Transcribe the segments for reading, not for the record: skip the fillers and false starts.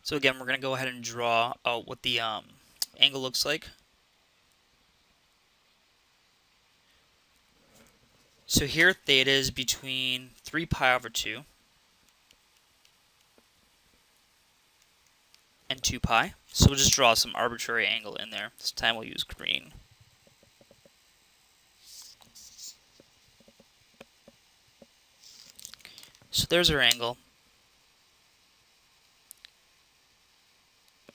So again, we're going to go ahead and draw out what the angle looks like. So here theta is between 3 pi over 2 and 2 pi. So we'll just draw some arbitrary angle in there. This time we'll use green. So there's our angle,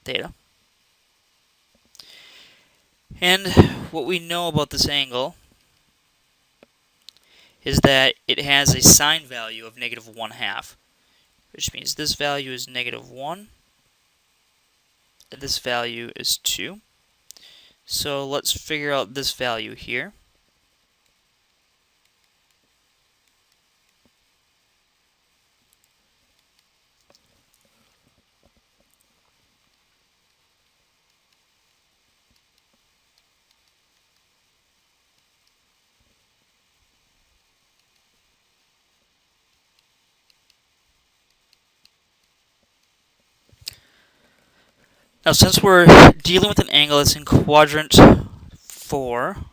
theta. And what we know about this angle is that it has a sine value of -1/2, which means this value is -1, and this value is 2. So let's figure out this value here. Now, since we're dealing with an angle that's in quadrant 4,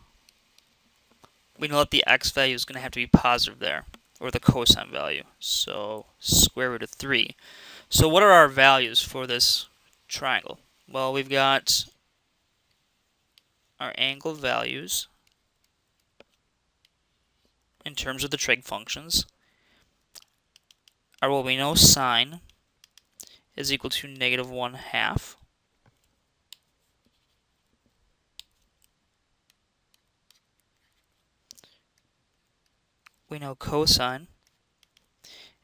we know that the x value is going to have to be positive there, or the cosine value. So, square root of 3. So what are our values for this triangle? Well, we've got our angle values in terms of the trig functions are what we know sine is equal to -1/2. We know cosine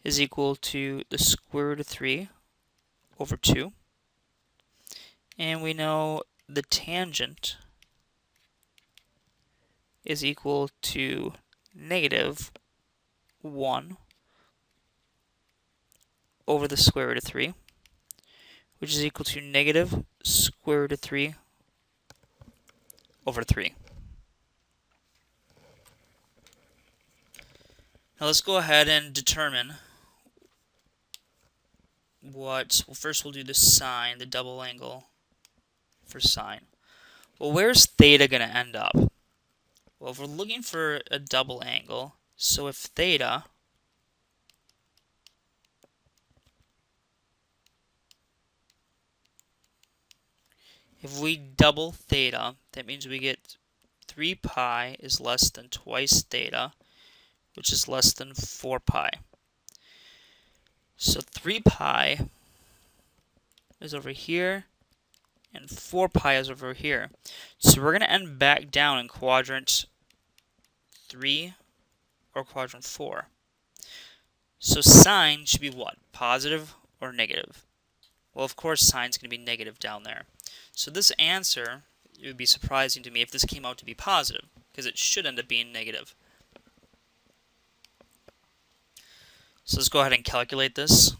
is equal to the square root of 3 over 2. And we know the tangent is equal to -1 over the square root of 3, which is equal to negative square root of 3 over 3. Now let's go ahead and determine what, well, first we'll do the sine, the double angle for sine. Well, where's theta going to end up? Well, if we're looking for a double angle, so if theta if we double theta, that means we get 3 pi is less than twice theta, which is less than 4 pi. So 3 pi is over here, and 4 pi is over here. So we're going to end back down in quadrant 3 or quadrant 4. So sine should be what? Positive or negative? Well, of course, sine's going to be negative down there. So this answer, it would be surprising to me if this came out to be positive, because it should end up being negative. So let's go ahead and calculate this.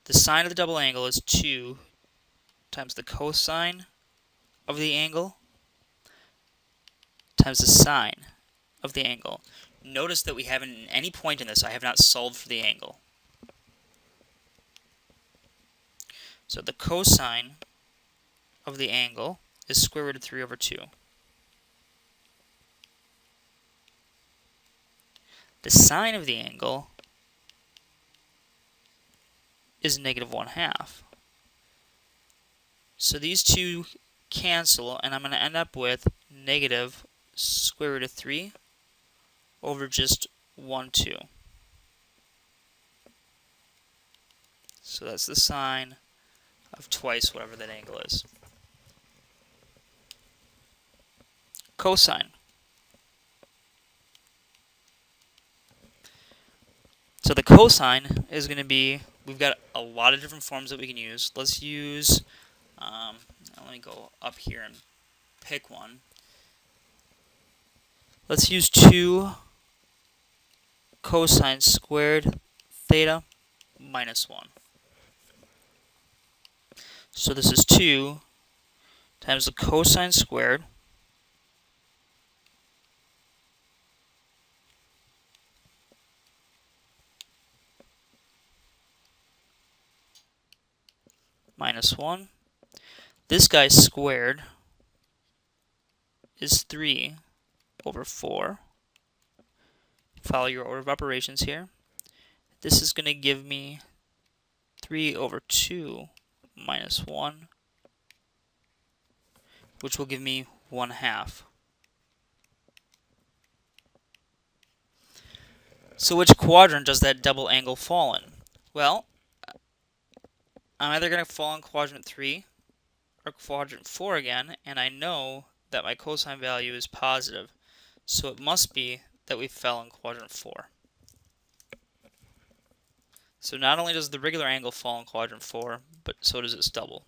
The sine of the double angle is 2 times the cosine of the angle times the sine of the angle. Notice that we haven't, at any point in this, I have not solved for the angle. So the cosine of the angle is square root of 3 over 2. The sine of the angle is -1/2. So these two cancel, and I'm going to end up with negative square root of 3 over just 1, 2. So that's the sine of twice whatever that angle is. Cosine. So the cosine is going to be, we've got a lot of different forms that we can use. Let's use, let me go up here and pick one. Let's use 2 cosine squared theta minus 1. So this is 2 times the cosine squared minus 1. This guy squared is 3 over 4. Follow your order of operations here. This is going to give me 3 over 2 minus 1, which will give me 1/2. So which quadrant does that double angle fall in? Well, I'm either going to fall in quadrant 3 or quadrant 4 again, and I know that my cosine value is positive, so it must be that we fell in quadrant 4. So not only does the regular angle fall in quadrant 4, but so does its double.